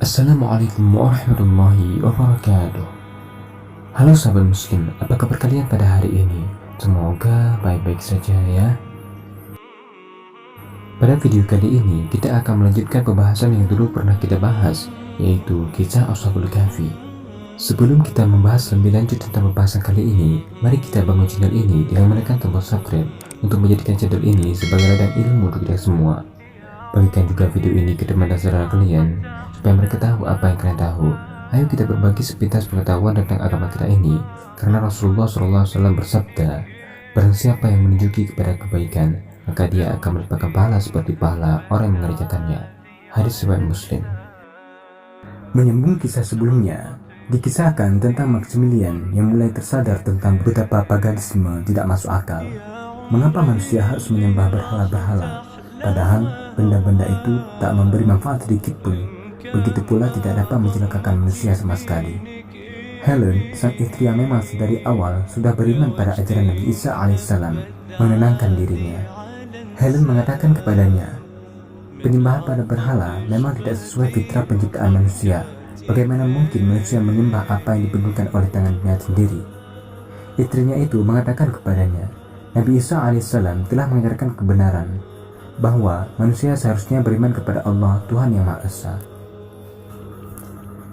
Assalamualaikum warahmatullahi wabarakatuh. Halo sahabat muslim, apa kabar kalian pada hari ini? Semoga baik-baik saja ya. Pada video kali ini kita akan melanjutkan pembahasan yang dulu pernah kita bahas, yaitu kisah Ashabul Kahfi. Sebelum kita membahas lebih lanjut tentang pembahasan kali ini, mari kita bangun channel ini dengan menekan tombol subscribe untuk menjadikan channel ini sebagai ladang ilmu untuk kita semua. Bagikan juga video ini ke teman dan saudara kalian supaya mereka tahu apa yang kalian tahu. Ayo kita berbagi sepintas pengetahuan tentang agama kita ini, karena Rasulullah SAW bersabda, barang siapa yang menunjuki kepada kebaikan, maka dia akan mendapatkan pahala seperti pahala orang yang mengerjakannya. Hadis riwayat Muslim. Menyambung kisah sebelumnya, dikisahkan tentang Maximilian yang mulai tersadar tentang betapa paganisme tidak masuk akal. Mengapa manusia harus menyembah berhala-berhala, padahal benda-benda itu tak memberi manfaat sedikit pun. Begitu pula tidak dapat mencelakakan manusia sama sekali. Helen, sang istri yang memang dari awal sudah beriman pada ajaran Nabi Isa alaihissalam, menenangkan dirinya. Helen mengatakan kepadanya, penyembahan pada berhala memang tidak sesuai fitrah penciptaan manusia. Bagaimana mungkin manusia menyembah apa yang dibentukkan oleh tangannya sendiri? Istrinya itu mengatakan kepadanya, Nabi Isa alaihissalam telah mengajarkan kebenaran, bahwa manusia seharusnya beriman kepada Allah, Tuhan yang Maha Esa.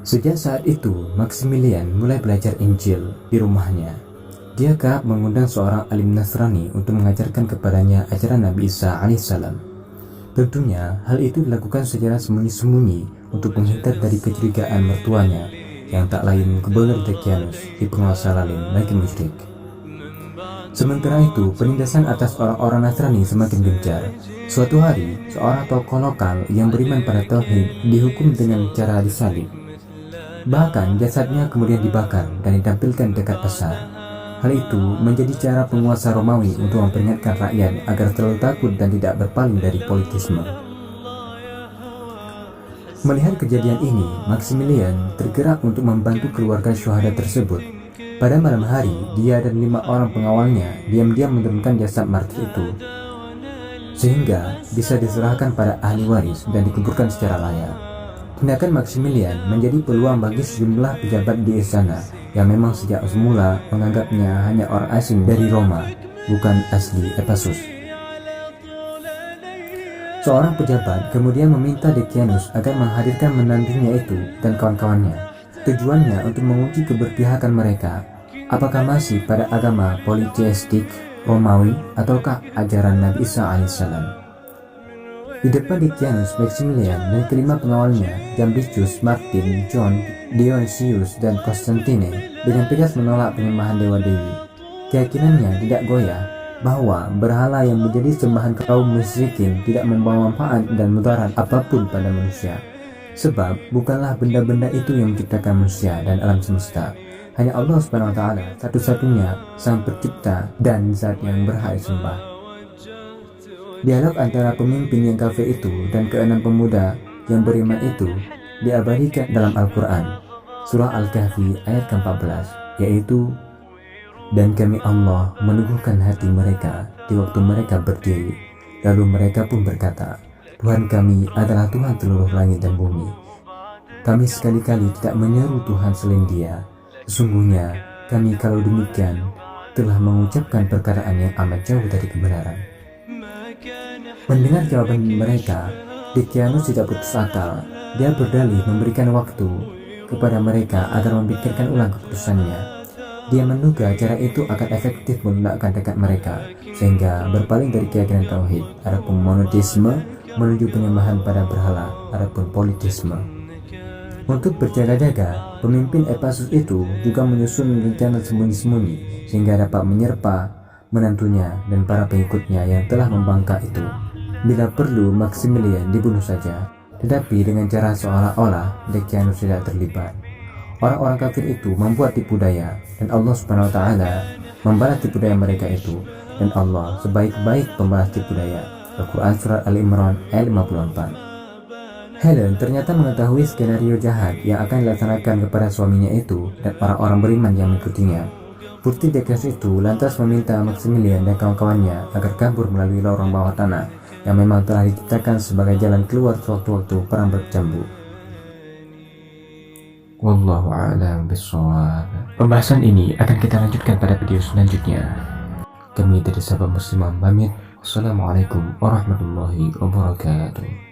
Sejak saat itu, Maximilian mulai belajar Injil di rumahnya. Dia kerap mengundang seorang alim Nasrani untuk mengajarkan kepadanya ajaran Nabi Isa alaihissalam. Tentunya, hal itu dilakukan secara sembunyi-sembunyi untuk menghindar dari kecurigaan mertuanya, yang tak lain Gubernur Decianus, si penguasa lalim lagi musyrik. Sementara itu, penindasan atas orang-orang Nasrani semakin gencar. Suatu hari, seorang tokoh lokal yang beriman pada Tauhid dihukum dengan cara disalib. Bahkan jasadnya kemudian dibakar dan ditampilkan dekat pasar. Hal itu menjadi cara penguasa Romawi untuk memperingatkan rakyat agar selalu takut dan tidak berpaling dari politisme. Melihat kejadian ini, Maximilian tergerak untuk membantu keluarga syuhada tersebut. Pada malam hari, dia dan 5 orang pengawalnya diam-diam menurunkan jasad martir itu, sehingga bisa diserahkan pada ahli waris dan dikuburkan secara layak. Tindakan Maximilian menjadi peluang bagi sejumlah pejabat di istana yang memang sejak semula menganggapnya hanya orang asing dari Roma, bukan asli Ephesus. Seorang pejabat kemudian meminta Decianus agar menghadirkan menantunya itu dan kawan-kawannya. Tujuannya untuk menguji keberpihakan mereka, apakah masih pada agama politeistik Romawi ataukah ajaran Nabi Isa alaihissalam. Di depan Decianus, Maximilian dan kelima pengawalnya, Jamblichus, Martin, John, Dionysius, dan Constantine, dengan tegas menolak penyembahan dewa-dewi. Keyakinannya tidak goyah bahwa berhala yang menjadi sembahan kaum musyrikin tidak membawa manfaat dan mudarat apapun pada manusia. Sebab bukanlah benda-benda itu yang menciptakan manusia dan alam semesta. Hanya Allah Subhanahu wa Ta'ala, satu-satunya sang pencipta dan zat yang berhak disembah. Dialog antara pemimpin yang kafir itu dan keenam pemuda yang beriman itu diabadikan dalam Al-Quran, surah Al-Kahfi ayat ke-14, yaitu, dan kami Allah meneguhkan hati mereka di waktu mereka berdiri, lalu mereka pun berkata, Tuhan kami adalah Tuhan seluruh langit dan bumi. Kami sekali-kali tidak menyeru Tuhan selain Dia. Sesungguhnya kami kalau demikian telah mengucapkan perkataan yang amat jauh dari kebenaran. Mendengar jawaban mereka, Decianus tidak putus akal. Dia berdalih memberikan waktu kepada mereka agar memikirkan ulang keputusannya. Dia menduga cara itu akan efektif melunakkan tekad mereka, sehingga berpaling dari keyakinan tauhid, adapun monoteisme menuju penyembahan pada berhala, adapun politisme. Untuk berjaga-jaga, pemimpin Ephesus itu juga menyusun rencana sembunyi-sembunyi sehingga dapat menyerpa menantunya dan para pengikutnya yang telah membangkang itu. Bila perlu, Maximilian dibunuh saja, tetapi dengan cara seolah-olah Decianus tidak terlibat. Orang-orang kafir itu membuat tipu daya, dan Allah Subhanahu wa Ta'ala membalas tipu daya mereka itu, dan Allah sebaik-baik pembalas tipu daya. Al-Quran Surat Al-Imran ayat 54. Helen ternyata mengetahui skenario jahat yang akan dilaksanakan kepada suaminya itu dan orang-orang beriman yang mengikutinya. Putri Decianus itu lantas meminta Maximilian dan kawan-kawannya agar kabur melalui lorong bawah tanah yang memang telah diciptakan sebagai jalan keluar sewaktu-waktu perang berkecamuk. Wallahu a'lam bishawab. Pembahasan ini akan kita lanjutkan pada video selanjutnya. Kami dari sahabat muslimah pamit. Wassalamualaikum warahmatullahi wabarakatuh.